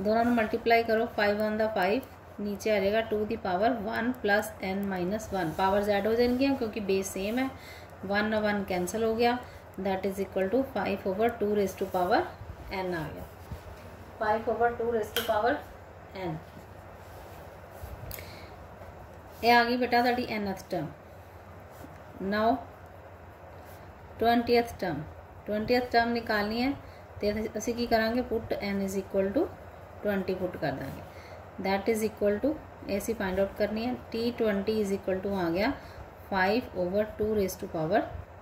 दोनों में मल्टीप्लाई करो, 5 वन द 5, नीचे आ जाएगा 2 the power 1 plus n minus 1, power add हो जाएंगी क्योंकि बेस सेम है, 1 1 कैंसिल हो गया, that is equal to 5 over 2 raise to power n आ गया, 5 over 2 raise to power n। ये आ गई बेटा तुहाडी nth term. Now 20th term निकालनी है तो असी की करांगे, put n is equal to 20 put कर देंगे, दैट इज इक्वल टू ऐसी फाइंड आउट करनी है, T20 इज इक्वल टू आ गया 5 ओवर 2 रेज टू पावर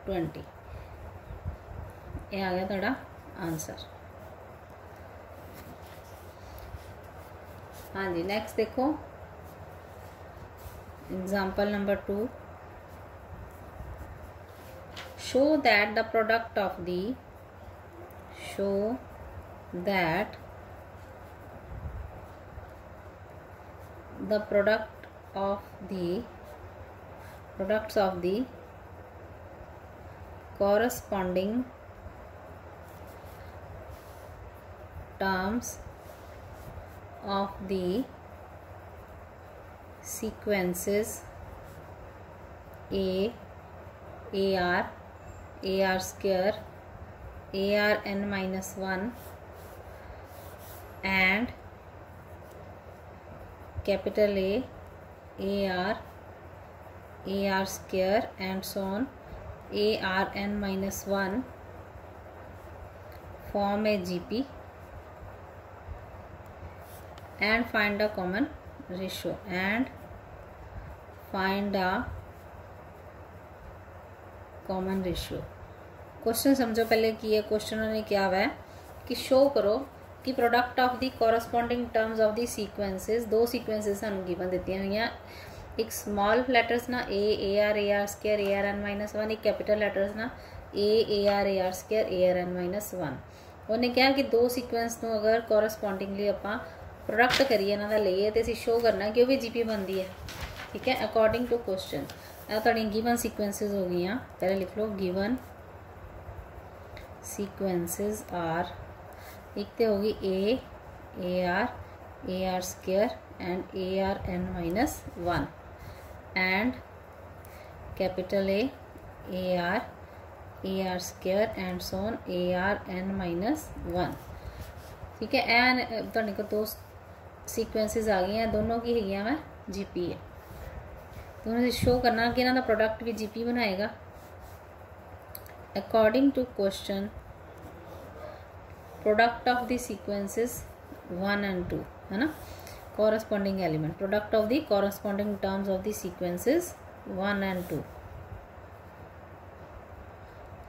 20। ये आ गया तुहाडा आंसर। हाँ जी, नेक्स्ट देखो example number 2, show that the product of the products of the corresponding terms of the sequences AR square, ARn minus 1 and capital AR square and so on, ARn minus 1 form a GP and find a common ratio question समझो पहले कि ये question ने क्या है कि show करो कि product of the corresponding terms of the sequences, दो सीक्वेंसेस सानू गिवन दित्तियां हुई, एक स्मॉल लैटर्स ना AR स्क्वायर ARn माइनस 1, एक कैपिटल लैटर्स ना AR स्क्वायर ARn माइनस 1। उन्हें कहा कि दो सीक्वेंस नू अगर कॉरस्पॉन्डिंगली आपां प्रोडक्ट करिए इन्हां दा लईए तो असीं शो करना कि वो भी GP बनती है। ठीक है, अकॉर्डिंग टू क्वेश्चन तुहाडी गिवन सीक्वेंसेस हो गई, पहले लिख लो गिवन सीक्वेंसेस आर, एक तो होगी AR square and ARn minus 1 and capital AR square and so on ARn minus 1। ठीक है, एंड तुहाडे को दो सीक्वेंसेस आ गई हैं, दोनों की है मैं GP है, तो उन्हें शो करना कि इन्हों का प्रोडक्ट भी GP बनाएगा। According to question product of the sequences 1 and 2 है ना, corresponding element, product of the corresponding terms of the sequences 1 and 2,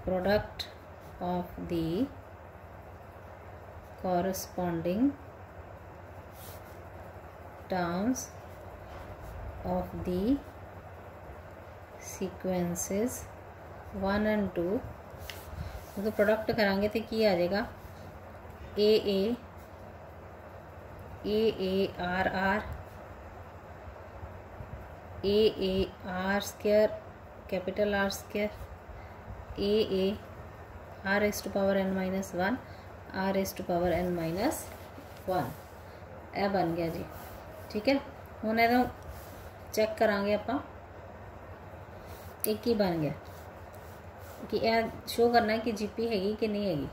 product of the corresponding terms of the sequences 1 and 2, तो product करांगे तो की आ जाएगा AA RR square capital R square AA R raised to power n minus 1 R raised to power n minus 1, यह बन गया जी। ठीक है, हुण इहनूं चैक करांगे आपां एक ही बन गया कि यह शो करना है कि GP हैगी कि नहीं हैगी।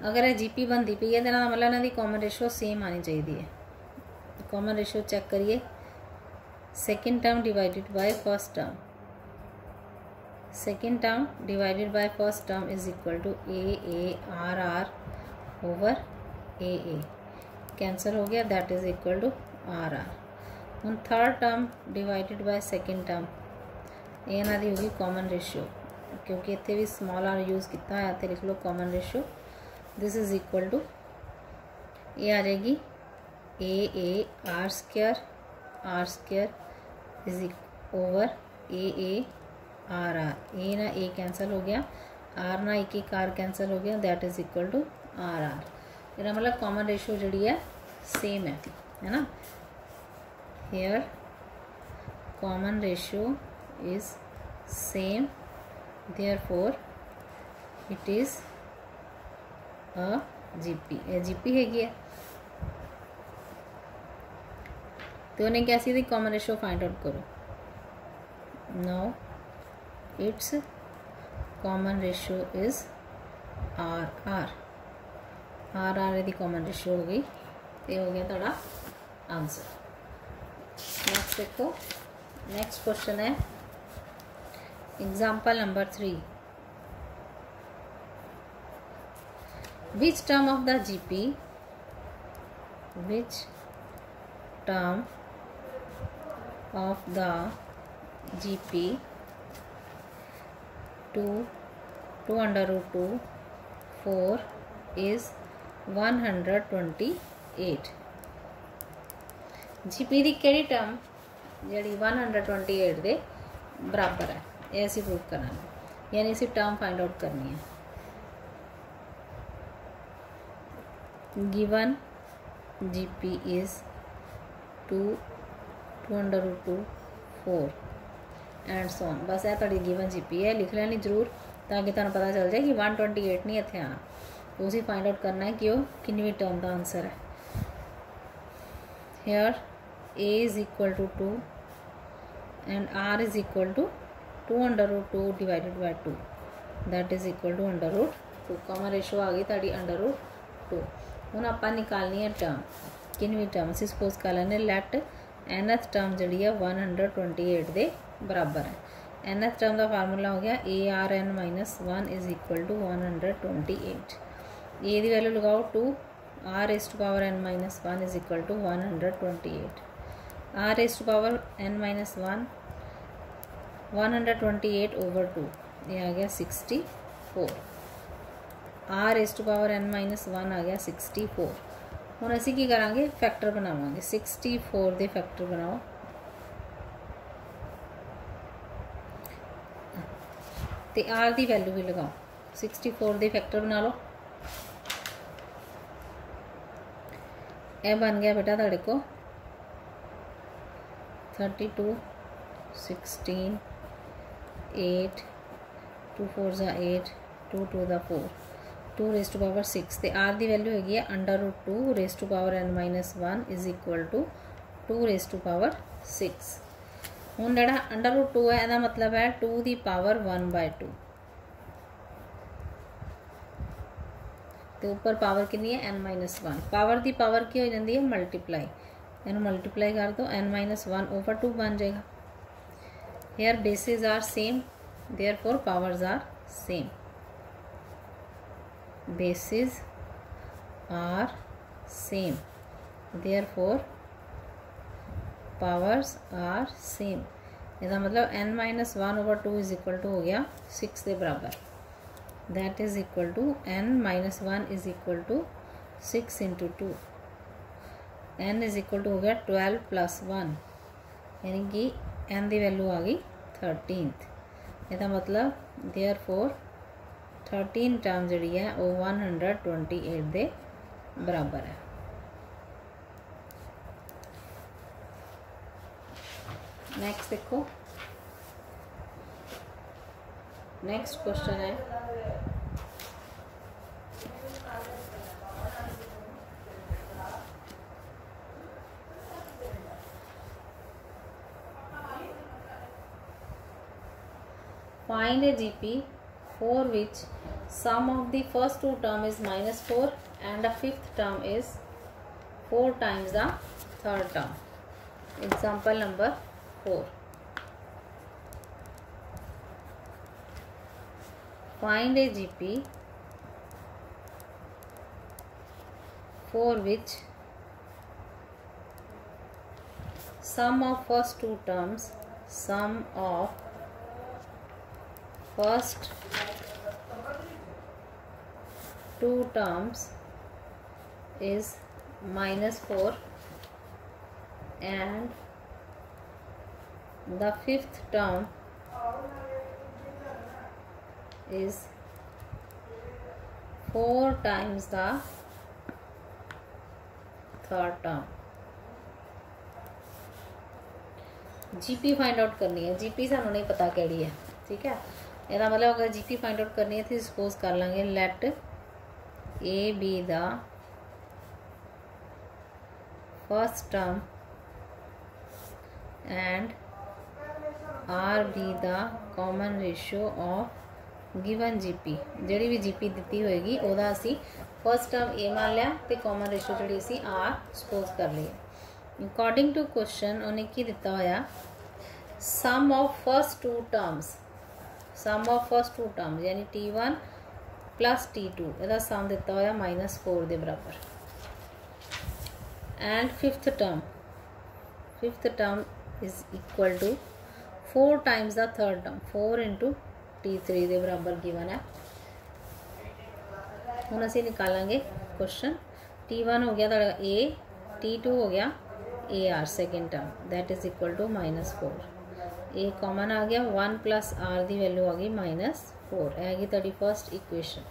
अगर यह GP बनती पई है तो मतलब इन्हां दी कॉमन रेशो सेम आनी चाहिए है। कॉमन रेशो चेक करिए, second term divided by first term, second term divided by first term is equal to AR over AA, cancel हो गया, that is equal to RR। हम third term divided by second term, ये इन्हां दी होगी common ratio, क्योंकि इत्थे भी small r use किया है तो लिख लो common ratio, this is equal to ये आ जाएगी AR square is over AR, A ना ए कैंसल हो गया, R ना एक R कैंसल हो गया, that is equal to RR। मेरा मतलब कॉमन रेशियो जी है सेम है ना। Here common ratio is same, therefore it is a GP। GP हैगी है तो उन्हें कैसी थी कॉमन रेशो फाइंड आउट करो। Now it's common ratio is R R R R दी कॉमन रेशो हो गई, तो हो गया थोड़ा आंसर। नेक्स्ट देखो, नेक्स्ट क्वेश्चन है example number 3। Which term of the GP, which term of the GP 2 under root 2 4 is 128। GP ਦੀ ਕਿਹੜੀ ਟਰਮ ਜਿਹੜੀ 128 ਦੇ ਬਰਾਬਰ ਹੈ, ਇਹ ਅਸੀਂ ਪ੍ਰੂਵ ਕਰਾਂਗੇ, ਯਾਨੀ ਅਸੀਂ ਟਰਮ ਫਾइंड आउट ਕਰਨੀ ਹੈ। Given GP is 2 under root 2 4 and so on. बस यह थोड़ी गिवन GP है, लिख लेनी जरूर ताकि तुहानू पता चल जाए कि 128 नहीं इत्थे आना, तो उसी फाइंड आउट करना है कि वो कितनी टर्म का आंसर है। Here A is equal to 2 and R is equal to 2 under root 2 divided by 2, that is equal to under root 2। Common ratio आ गई ताड़ी अंडर रूट 2। ਹੁਣ ਆਪਾਂ निकालनी है टर्म, किनवी टर्म ਅਸੀਂ सपोज कर लेने लैट nth टर्म जी है 128 के बराबर है। nth टर्म का फार्मूला हो गया ARN-1 इज इक्वल टू 128। ए की वैल्यू लगाओ 2, R⁻n-1 is equal to 128। R⁻n-1 128 over 2, ये आ गया 64। R⁻n-1 आ गया 64। हुण असी की करांगे फैक्टर बनावांगे, 64 दे फैक्टर बनाओ। ते R की वैल्यू भी लगाओ, 64 दे फैक्टर बना लो। यह बन गया बेटा तुहाडे को 32 16 8 2 4 ज़ा 8 2 2 ज़ा 4 2 रेज़ टू पावर 6। तो आर की वैल्यू हैगी है under root 2 raise to power n-1 is equal to 2 raise to power 6। हुण जिहड़ा अंडर रूट 2 है इसका मतलब है 2 की पावर 1/2, तो ऊपर पावर कितनी है n-1। पावर की पावर की हो जाती है मल्टीप्लाई, इन्हू मल्टीप्लाई कर दो n-1 over 2 बन जाएगा। Here bases are same therefore powers are same, bases are same therefore powers are same। इसका मतलब n-1 over 2 is equal to हो गया 6 के बराबर, that is equal to n-1 is equal to 6 into 2, n is equal to हो गया 12 + 1, यानी कि n की वैल्यू आ गई 13। इसका मतलब देयरफॉर 13 टर्म जी है वो 128 के बराबर है। नेक्स्ट देखो, नेक्स्ट क्वेश्चन है find A GP for which sum of the first two term is -4 and the fifth term is 4 times the third term। Example number 4, find a GP for which sum of first two terms, sum of first two terms is -4 and the fifth term is 4 times the third term। GP find out करनी है। GP सानू नहीं पता केड़ी है, ठीक है। ਇਹਦਾ मतलब अगर GP फाइंड आउट करनी है तो सपोज कर लेंगे late A be the first term and R be the common ratio of given GP। ਜਿਹੜੀ ਵੀ GP ਦਿੱਤੀ ਹੋਏਗੀ ਉਹਦਾ ਅਸੀਂ फर्स्ट टर्म A मान लिया तो कॉमन रेशो जी असी R सपोज कर ली। अकॉर्डिंग टू क्वेश्चन उन्हें की दिता होया सम ऑफ फर्स्ट टू टर्म्स यानी T1 प्लस T2 इसका सम दिता होया -4 के बराबर। And fifth term is equal to 4 times the third term 4 × T3 के बराबर गिवन है। हुण असीं निकालांगे क्वेश्चन। T1 हो गया तुहाडा A, T2 हो गया AR second term that is equal to -4। A common आ गया 1 + R की वैल्यू आ गई -4 हैगी तुहाडी फर्स्ट इक्वेशन।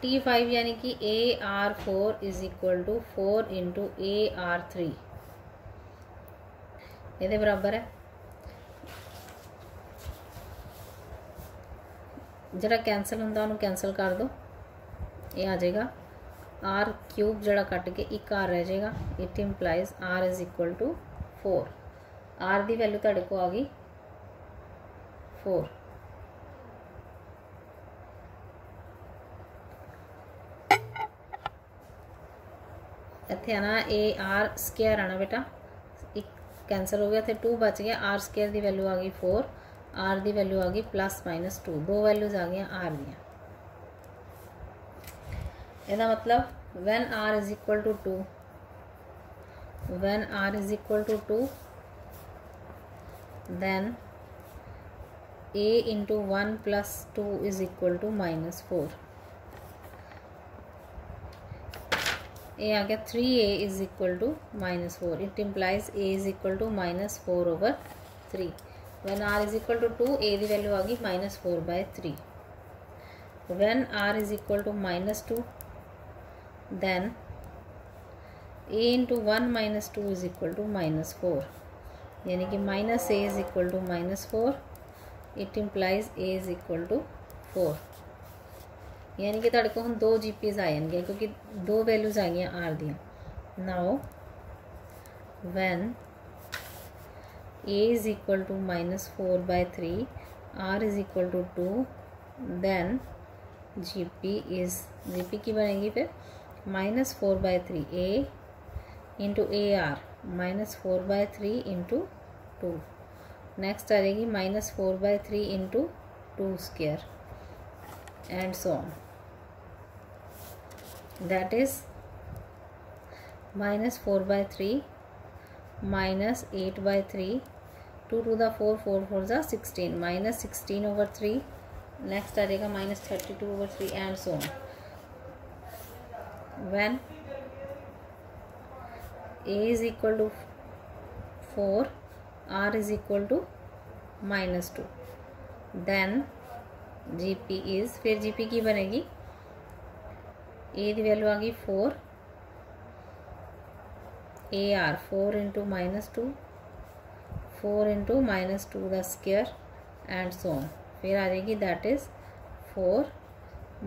T5 यानी कि AR4 is equal to 4 × AR3 ये बराबर है। जरा कैंसल होंदा उन्होंने कैंसल कर दो, ये आ जाएगा R³ जरा कट के एक R रह जाएगा। It implies R is equal to 4। R की वैल्यू तुहाडे को आ गई 4। इत्थे आना AR² आना बेटा, एक कैंसल हो गया, इत्थे 2 बच गया। R² की वैल्यू आ गई 4, R की वैल्यू आ गई +-2 दो वैल्यूज आ गई R दियाँ। इसका मतलब when R is equal to 2 then A × 1 + 2 is equal to -4। ये आ गया 3A is equal to -4। It implies A is equal to -4/3। when R is equal to 2 A की वैल्यू आ गई -4/3। when R is equal to -2 then A × 1 - 2 is equal to -4 यानी कि -A is equal to -4। It implies A is equal to 4 यानी कि तुहाडे को हम 2 GPs आ जाएंगे क्योंकि 2 वैल्यूज आ गई R दियाँ। Now when A is equal to -4/3 R is equal to 2 then GP की बनेगी फिर -4/3 A × AR -4/3 × 2। नेक्स्ट आ जाएगी -4/3 × 2² and so on that is -4/3 -8/3 2 to the 4 4 4 the 16 -16/3। Next आ जाएगा -32/3 and so on. when A is equal to 4 R is equal to -2 then GP is फिर GP की बनेगी A की value आ गई 4 AR 4 × -2 4 × -2 the square and so on. फिर आ जाएगी that is 4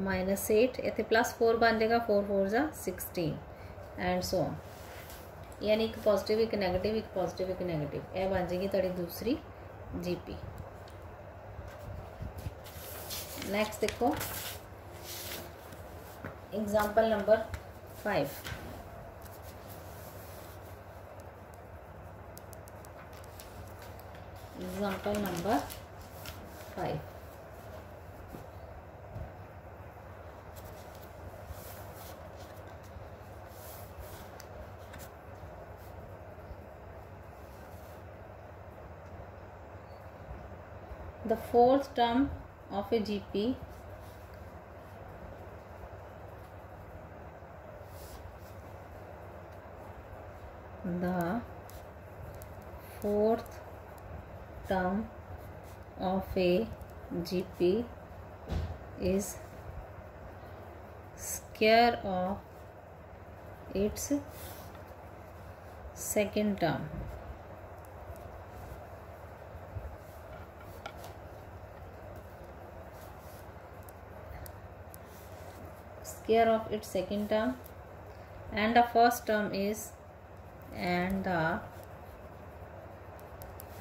-8 इतने +4 बन जाएगा 4 4 जा 16 एंड सो ऑन। यानी एक पॉजिटिव एक नैगेटिव एक पॉजिटिव एक नैगेटिव यह बन जाएगी तुहाडी दूसरी GP। नेक्स्ट देखो example number 5। Example number 5 the fourth term of a GP the fourth term of a GP is square of its second term। Square of its second term and the first term is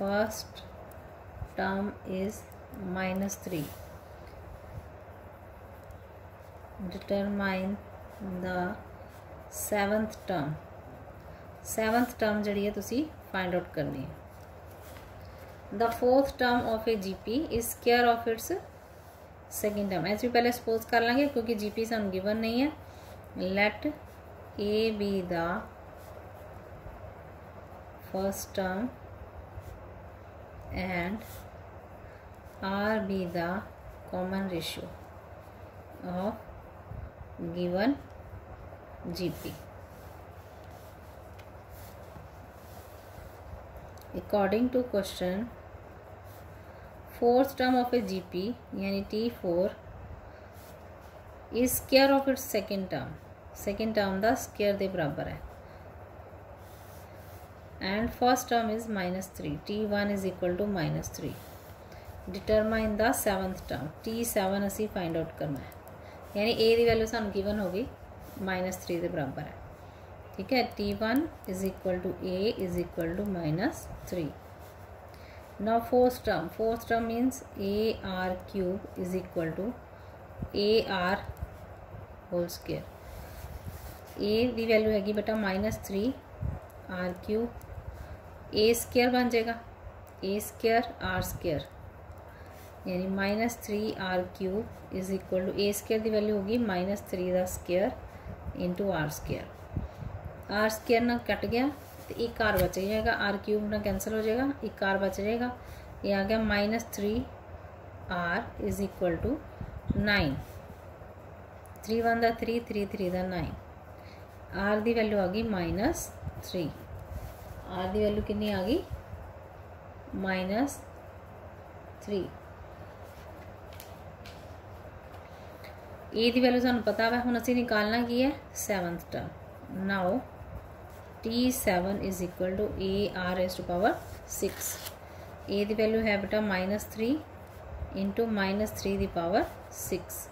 first term is -3. Determine the seventh term. seventh term जिहड़ी है तुसी find out करनी है. The fourth term of a GP is square of its second term. ऐसे भी पहले suppose कर लेंगे क्योंकि GP सानू given नहीं है. Let A be the first term and R be the common ratio of given GP. According to question, fourth term of a GP यानी T4 is square of its second term. second term दा square दे बराबर है. And first term is -3. T1 is equal to -3. Determine the seventh term. T7 असी find out करना है. यानी A the value सानू given हो गई -3 दे बराबर है. ठीक है. T1 is equal to A is equal to -3. Now fourth term. Fourth term means AR cube is equal to AR whole square. A the value हैगी बेटा -3 R क्यूब. A स्क्वायर बन जाएगा A स्क्वायर R स्क्वायर यानी -3 R cube is equal to A square की value होगी -3 का square into R square. R square ना cut गया तो एक R बच जाएगा. R क्यूब ना कैंसिल हो जाएगा. एक R बच जाएगा. ये आ गया -3 R इज इक्वल टू 9. 3 1 दा 3 3 3 दा 9. R की वैल्यू आ गई -3. R की वैल्यू कितनी आ गई -3. A की वैल्यू सानू पता है. हुण असीं निकालना की है seventh term. Now T7 is equal to AR raised to power 6. A की वैल्यू है बेटा -3 इंटू -3 की पावर 6.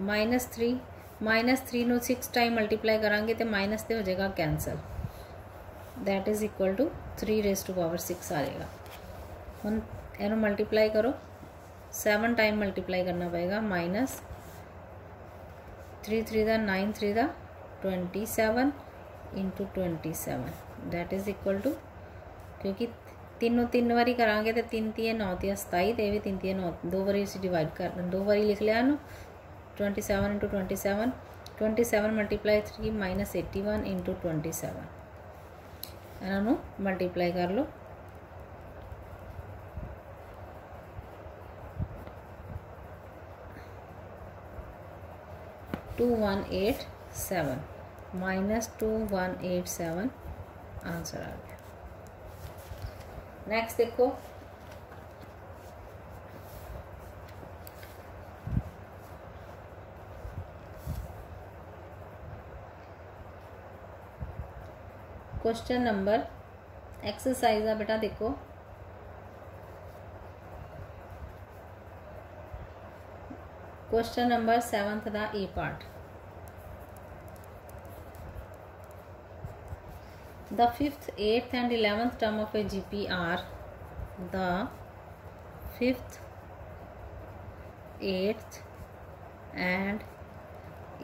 -3 नू 6 टाइम मल्टीप्लाई करांगे तो माइनस तो हो जाएगा cancel. That is equal to 3 raised to power 6 आ जाएगा. हम इनू मल्टीप्लाई करो 7 टाइम मल्टीप्लाई करना पड़ेगा. -3 3 दा 9 3 दा 27 into 27 that is equal to क्योंकि तीनों 3 बारी करांगे तो 3 3 9 3 27 तो ये भी 3 3 9 2 बारी असीं डिवाइड कर 2 बारी लिख लिया इनू 27 इंटू 27 27 मल्टीप्लाई 3 -81 इंटू 27 इन्हों मल्टीप्लाई कर लो. -2187 -2187 आंसर आ गया. नेक्स्ट देखो क्वेश्चन नंबर एक्सरसाइज है बेटा. देखो क्वेश्चन नंबर 7th का ए part. The 5th, 8th and 11th term of a GP are the 5th, 8th and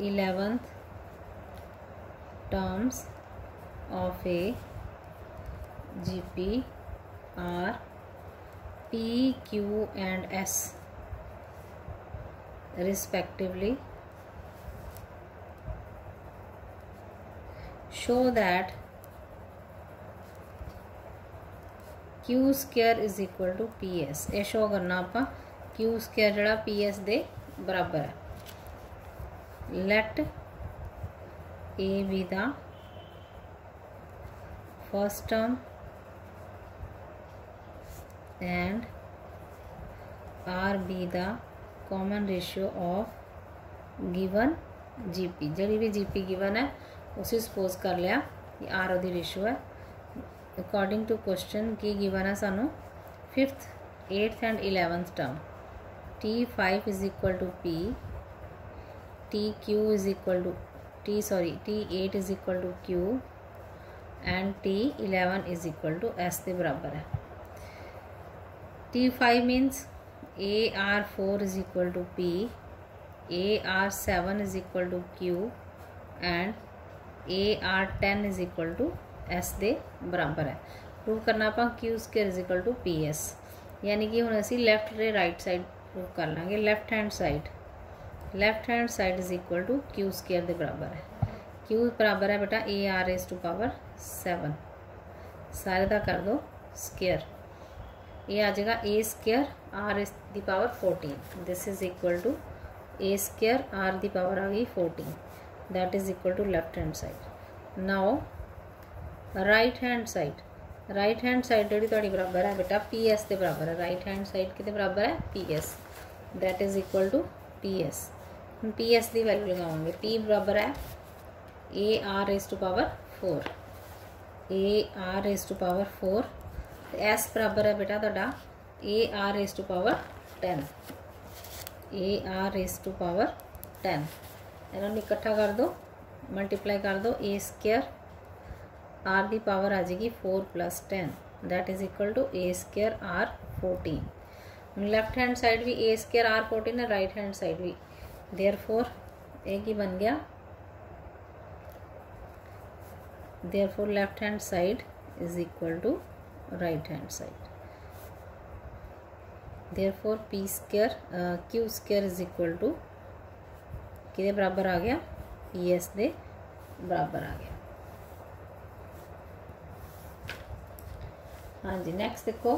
11th terms of a GP are P, Q and S respectively. Show that Q square is equal to PS. ये show करना आपा Q square जड़ा PS दे बराबर है. Let A be the first term and R be the common ratio of given GP. जड़ी भी GP given है उसे सपोज कर लिया कि R ओदी रेशियो है. अकॉर्डिंग टू क्वेश्चन की गिवन है सानू 5th, 8th and 11th term. T5 is equal to P, TQ is equal to T8 is equal to Q and T11 is equal to S के बराबर है. T5 means AR4 is equal to P, AR7 is equal to Q and AR10 is equal to S ਦੇ बराबर है। Prove करना ਆਪਾਂ Q square is equal to PS, यानी कि ਹੁਣ ਅਸੀਂ ਲੈਫਟ ਤੇ ਰਾਈਟ ਸਾਈਡ प्रूव कर ਲਾਂਗੇ। Left hand side is equal to Q square ਦੇ बराबर है। Q बराबर है बेटा AR रेज़ टू पावर 7, सारे का कर दो स्क्वायर, ये आ जाएगा A square R raise the power 14, this is equal to A square R the power आ गई 14, that is equal to left hand side. Now right hand side जी थोड़ी बराबर है बेटा PS के बराबर है। राइट हैंड साइड के बराबर है PS, that is equal to PS। हम PS की वैल्यू लगाओगे, P बराबर है AR raise to power 4, AR raise to power 4, S बराबर है बेटा तुहाडा AR raise to power 10, AR raise to power 10। इन्होंने इकट्ठा कर दो, मल्टीप्लाई कर दो, A स्क्वायर R की पावर आ जाएगी 4 + 10, that is equal to A square R 14। Left hand side भी A स्क्वायर R 14 है, राइट हैंड साइड भी, देयरफॉर एक ही बन गया, therefore left hand side is equal to right hand side, therefore P square Q square is equal to किसके बराबर आ गया, PS दे बराबर आ गया। हाँ जी, नेक्स्ट देखो,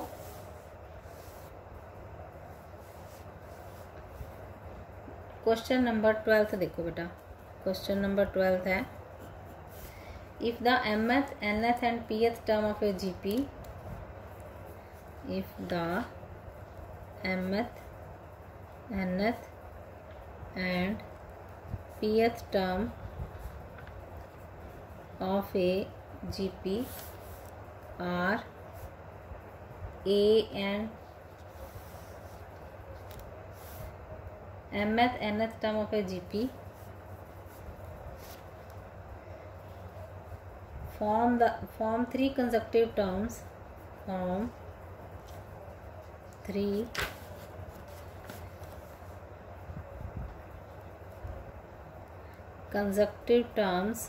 क्वेश्चन नंबर 12 देखो बेटा। क्वेश्चन नंबर 12 है, if the mth nth and pth term of a GP, if the mth nth and pth term of a GP are A and mth nth term of a GP form three consecutive terms, form three consecutive terms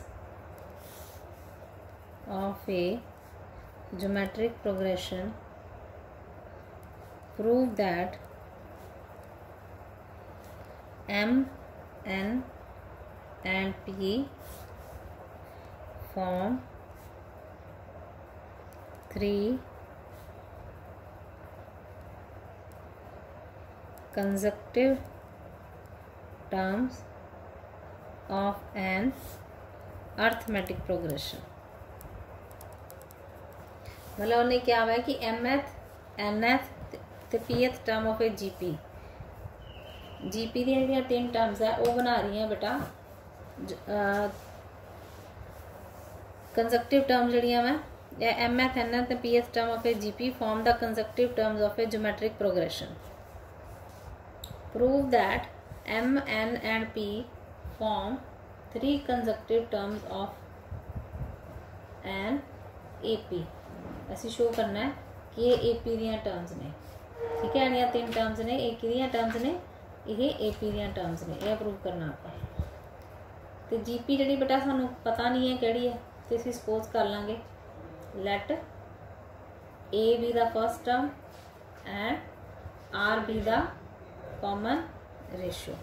of a geometric progression, prove that M, N and P form three consecutive terms of an arithmetic progression। मतलब उन्हें क्या हुआ है कि mth nth ते pth term of a GP दी जो तीन terms है वो बना रही हैं बेटा कंजक्टिव टर्म जड़ियाँ मैं mth nth ते pth term of a GP form the conjunctive terms of A geometric progression, prove that M, N and P form three consecutive terms of an AP। ऐसी show करना है कि ये AP दियाँ terms ने, ठीक है, ये तीन टर्म्स ने, एक दियाँ टर्म्स ने, ये AP दियाँ टर्म्स ने, यह प्रूव करना आप। तो GP जी बेटा सानू पता नहीं है किहड़ी है, तो असीं सपोज कर लांगे let A be the first term and R be the common ratio,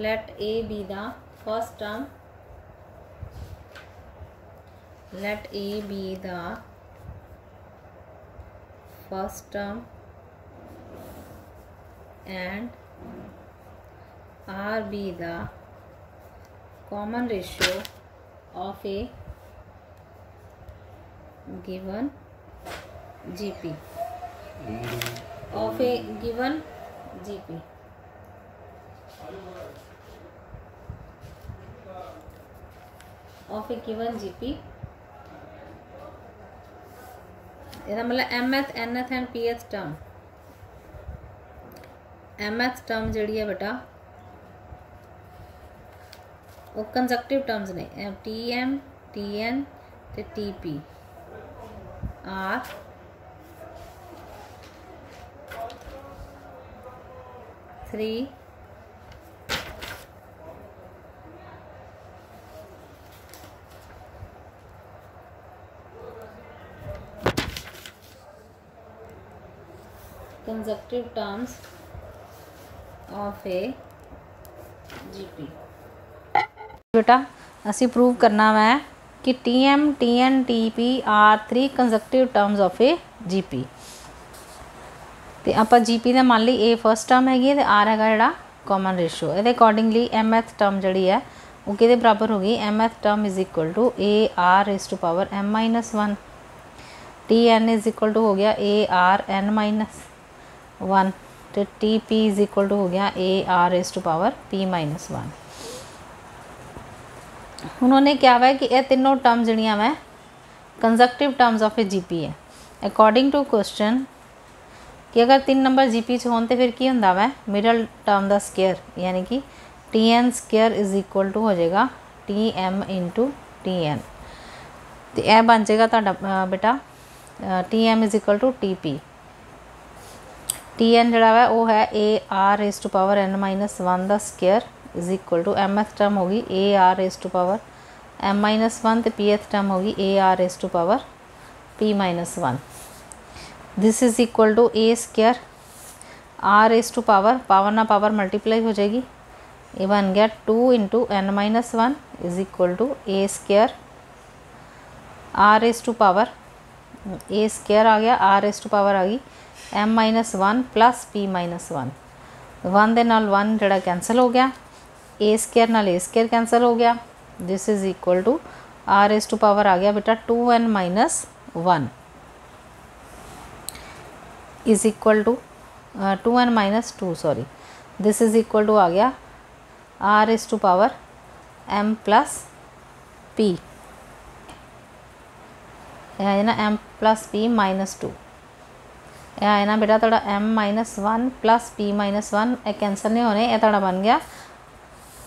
let A be the first term, let A be the first term and R be the common ratio of a given GP, of a given GP। of a given GP, इसका मतलब mth nth and pth term, mth term जी है बेटा वो consecutive terms ने, TM TN ते TP are 3 consecutive terms of a GP। बेटा असी प्रूव करना वै कि TM TN TP are 3 conjunctive terms of a GP। तो आप GP का मान ली ए फर्स्ट टर्म हैगी तो आर है जोड़ा कॉमन रेशो। ये अकॉर्डिंगली mth टर्म जी है वो कि बराबर होगी mth term is equal to A R raise to power m-1। TN is equal to हो गया ए आर n-1 तो TP इज इक्वल टू हो गया A R raise to power p-1। उन्होंने क्या है कि यह तीनों टर्म जड़ियाँ वै consecutive terms of a GP है। अकॉर्डिंग टू क्वेश्चन कि अगर 3 नंबर GP च होन तो फिर की होंदा वै मिडल टर्म का स्केयर यानी कि TN square is equal to हो जाएगा TM इंटू TN। तो यह बन जाएगा तुहाडा बेटा TM is equal to TP। TN जड़ा है वो है A R raise to power n-1 का square is equal to mth term होगी A R raise to power m-1 तो pth टर्म होगी A R raise to power p-1। This is equal to A square R raise to power ना power multiply हो जाएगी। ये बन गया 2 into n-1 is equal to A square R raise to power A square आ गया are raise to power आ गई m-1 प्लस p-1। 1 दे नाल 1 जड़ा कैंसल हो गया ए स्केयर नाल ए स्केयर कैंसल हो गया। This is equal to are raise to power आ गया बेटा 2n-1 is equal to 2n-2 sorry. This is equal to आ गया are raise to power m plus p है ना m प्लस p-2 है ना बेटा थोड़ा m-1 प्लस p-1 कैंसल नहीं होने। यह थोड़ा बन गया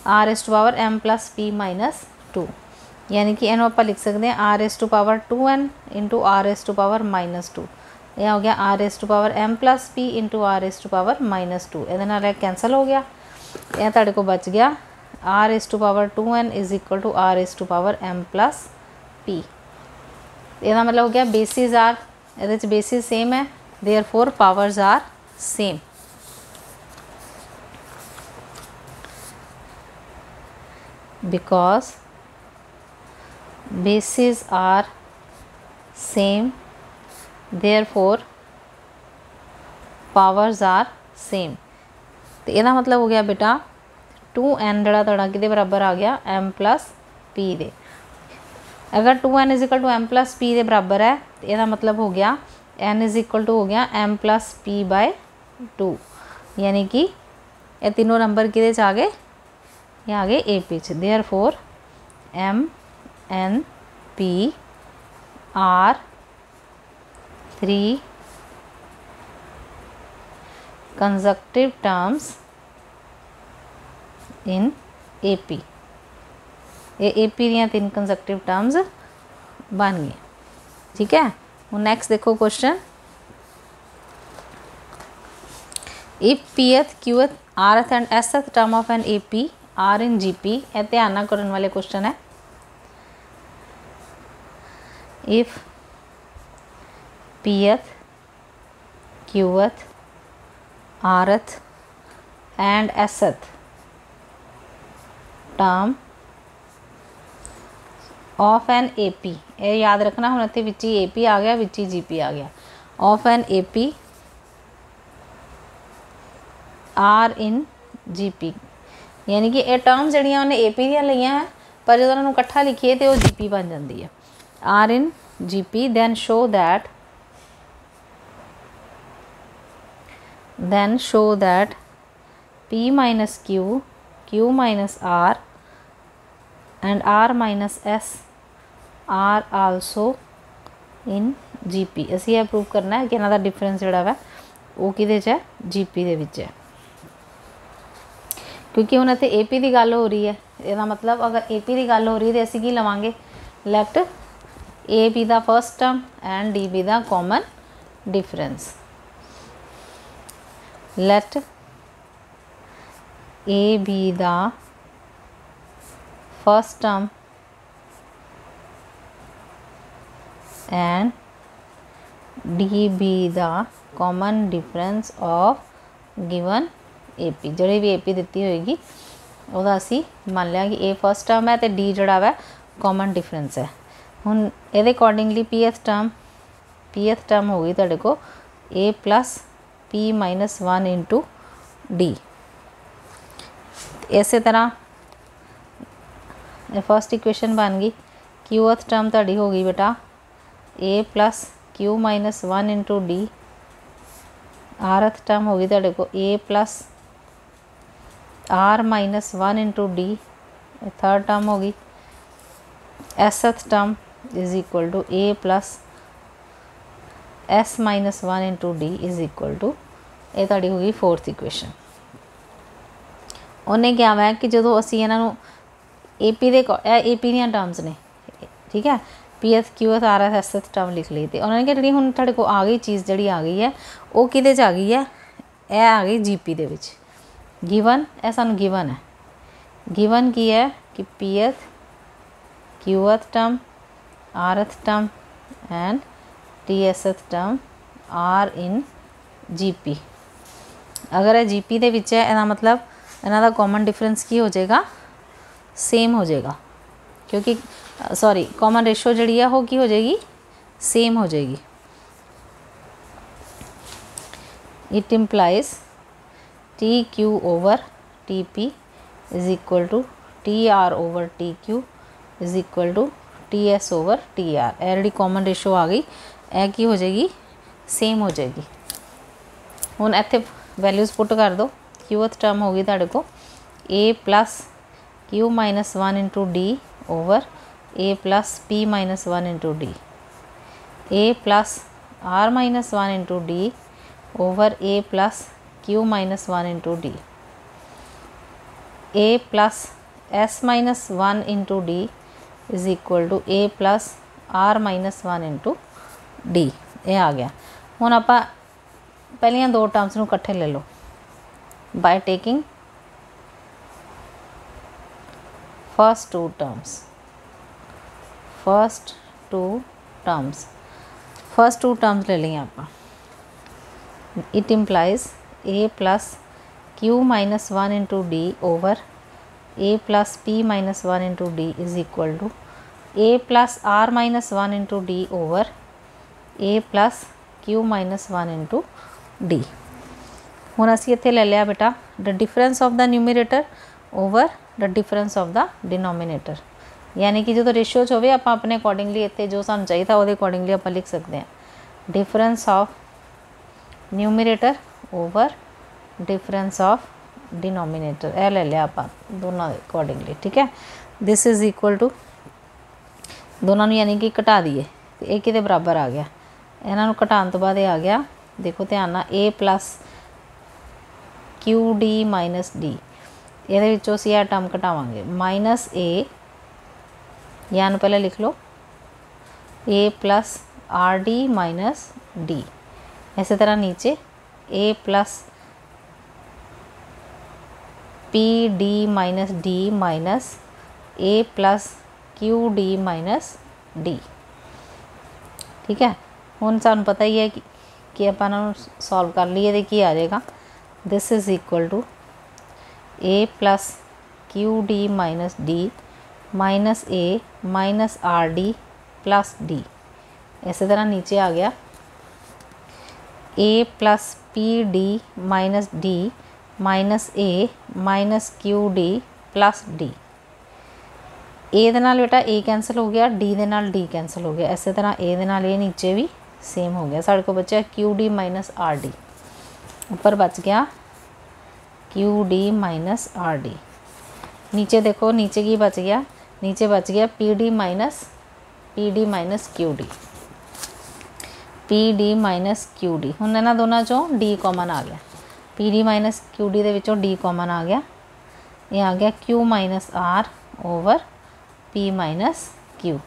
are raise to power m plus p-2 यानी कि इन्हों आप लिख सकते हैं r raise to power 2n into r raise to power -2। यह हो गया are raise to power m plus p into r raise to power -2। ये कैंसल हो गया। यह तुहाडे को बच गया are raise to power 2n is equal to are raise to power m plus p। यह मतलब हो गया बेसिस आर ये बेसिस सेम है therefore powers are same. Because bases are same therefore powers are same। तो यदा मतलब हो गया बेटा 2n जड़ा थोड़ा कि बराबर आ गया m प्लस p दे। अगर 2n is equal to m plus p दे बराबर है तो यदा मतलब हो गया n इज इक्वल टू हो गया m प्लस p/2 यानी कि ये तीनों नंबर कि आ गए ये आ गए ए पी च। Therefore m n p are 3 conjunctive terms in AP। ये AP दियाँ 3 कंजक्टिव टर्म्स बन गई। ठीक है हूँ नैक्सट देखो question if pth qth rth and sth term of an AP are in GP। यह ध्यान ना करने वाले क्वेश्चन है। if pth qth rth and sth term of an AP ये याद रखना हम इतने विच ही AP आ गया विच ही GP आ गया of an AP are in GP यानी कि ये टर्म जड़ियाँ उन्हें AP दियाँ लिया है पर जो उन्होंने इकट्ठा लिखिए तो वो GP बन जाती है। are in GP then show that P minus Q, Q minus R and R minus S are also in GP। असी यह प्रूव करना है कि इन्हों का डिफरेंस जोड़ा है वो कि GP दे विच है क्योंकि हुण इत्थे AP की गल हो रही है। इसका मतलब अगर AP की गल हो रही है तो असी की लवांगे late A be the first term and D be the common difference। Let A be the first term and D be the common difference of given AP। ਜਿਹੜੀ ਵੀ AP ਦਿੱਤੀ ਹੋਏਗੀ ਉਹਦਾ ਅਸੀਂ ਮੰਨ ਲਿਆ ਕਿ A ਫਸਟ ਟਰਮ ਹੈ ਤੇ D ਜਿਹੜਾ ਵਾ कॉमन डिफरेंस है। ਹੁਣ ਇਹਦੇ ਅਕੋਰਡਿੰਗਲੀ pth टर्म होगी ਤੁਹਾਡੇ को A plus P minus 1 into D। इस तरह फर्स्ट इक्वेशन बन गई। qth टर्म ਤੁਹਾਡੀ हो गई बेटा A plus Q minus 1 into D। rth term होगी ਤੁਹਾਡੇ को A plus R minus 1 into D। Third term होगी। Sth term is equal to A plus S minus 1 into D is equal to ये ताड़ी होगी फोर्थ इक्वेशन। उन्हें क्या है कि जो असी इन्हों AP दे AP दी टर्म्स ने, ठीक है, PH QH RS SH term लिख ली। तो उन्होंने क्या जी हुण तुहाडे को आ गई चीज़ जी आ गई है वो किहदे च आ गई है, यह आ गई GP दे विच। गिवन यह सानूं गिवन है, गिवन की है कि PH QH term RH term and TSH term are in GP। अगर यह GP दे विच है इसका मतलब इन्हां दा कॉमन डिफरेंस की हो जाएगा, सेम हो जाएगा, क्योंकि सॉरी कॉमन रेशो जी है वो की हो जाएगी, सेम हो जाएगी। It implies TQ over TP is equal to TR over TQ is equal to TS over TR। यह जी कॉमन रेशो आ गई, यह की हो जाएगी, सेम हो जाएगी। हुण इत्थे वैल्यूज़ पुट कर दो। qth टर्म होगी तुहाडे को A plus Q minus 1 into D over A plus P minus 1 into D। A plus R minus 1 into D over A plus Q minus 1 into D। A plus S minus 1 into D is equal to A plus R minus 1 into D। ये आ गया। हुण आपां पहलियां दो terms नूं इकट्ठे ले लो by taking first two terms. First two terms ले लिया आपां। It implies A plus Q minus 1 into D over A plus P minus 1 into D is equal to A plus R minus 1 into D over A plus Q minus 1 into D। हुण असीं इत्थे ले लिया बेटा the difference of the numerator over the difference of the denominator, यानी कि जो ratio च होवे आपां अपने अकॉर्डिंगली इत्थे जो सानूं चाहिए उहदे अकॉर्डिंगली आपां लिख सकते हैं difference of numerator over difference of denominator. यह ले लिया आपां दोनों के अकॉर्डिंगली, ठीक है। दिस इज इक्वल टू दोनों यानी कि घटा दिए तो ये किते बराबर आ गया। इन्हों घटाने तो बाद आ गया, देखो ध्यान ना A plus QD minus D। ये असी यह टर्म घटावांगे माइनस A, यान पहले लिख लो A plus RD minus D। इस तरह नीचे A plus PD minus D minus A plus QD minus D, ठीक है। हुण सानूं पता ही है कि आपां इन्हां नूं सॉल्व कर लीए तो की आ जाएगा। This is equal to A plus QD minus D minus A minus RD plus D। इस तरह नीचे आ गया A plus PD minus D minus A minus QD plus D। ए दे नाल बेटा A कैंसल हो गया, D दे नाल D कैंसल हो गया। इस तरह A दे नाल A नीचे भी सेम हो गया। साढ़े को बचा QD माइनस RD, ऊपर बच गया QD माइनस RD। नीचे देखो नीचे की बच गया, नीचे बच गया PD minus QD, PD minus QD। हुण इन्हां दोनों चों D कॉमन आ गया, PD माइनस QD दे विचों D कॉमन आ गया। ये आ गया Q minus R over P minus Q,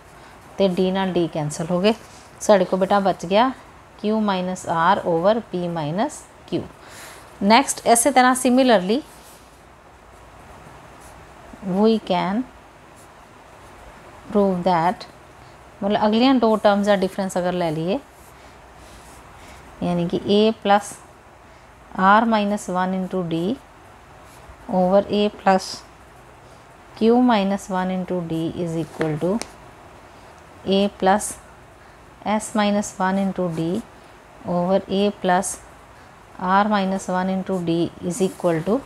तो D नाल D कैंसल हो गए। साढ़े को बेटा बच गया Q minus R over P minus Q। Next इस तरह similarly we can prove that, मतलब अगलियां दो टर्म्स का डिफरेंस अगर ले लीए, यानी कि A plus R minus one into D over A plus Q minus one into D is equal to A plus S minus one into D over A plus R minus one into D is equal to,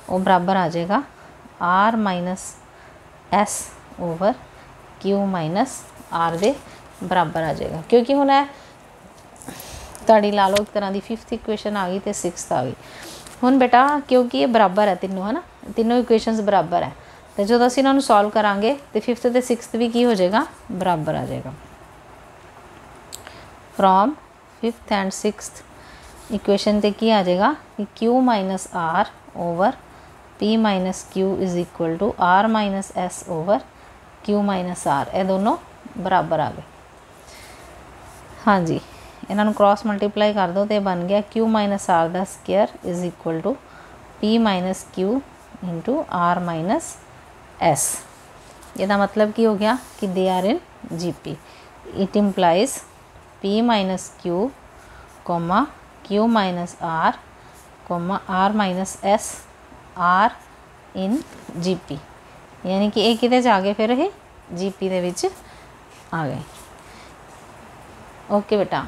वो बराबर आ जाएगा R minus S over Q minus R दे बराबर आ जाएगा। क्योंकि हुण है ताड़ी ला लो एक तरह की फिफ्थ इक्वेशन आ गई तो सिक्स्थ आ गई। हुण बेटा क्योंकि ये बराबर है तीनों, है ना, तीनों इक्वेशनस बराबर है, तो जो असीं इन्हां नूं सॉल्व करांगे तो फिफ्थ तो सिक्स्थ भी की हो जाएगा, बराबर आ जाएगा। From fifth and sixth equation ते की आ जाएगा कि Q minus R over P minus Q is equal to R minus S over Q minus R, ये दोनों बराबर आ गए। हाँ जी, इन्हों क्रॉस मल्टीप्लाई कर दो तो बन गया Q minus R the square is equal to P minus Q into R minus S. यदा मतलब की हो गया कि they are in GP. It implies P minus Q comma Q minus R comma R minus S are in GP, यानी कि ये किते आ गए, फिर ये जीपी दे विच आ गए। ओके बेटा।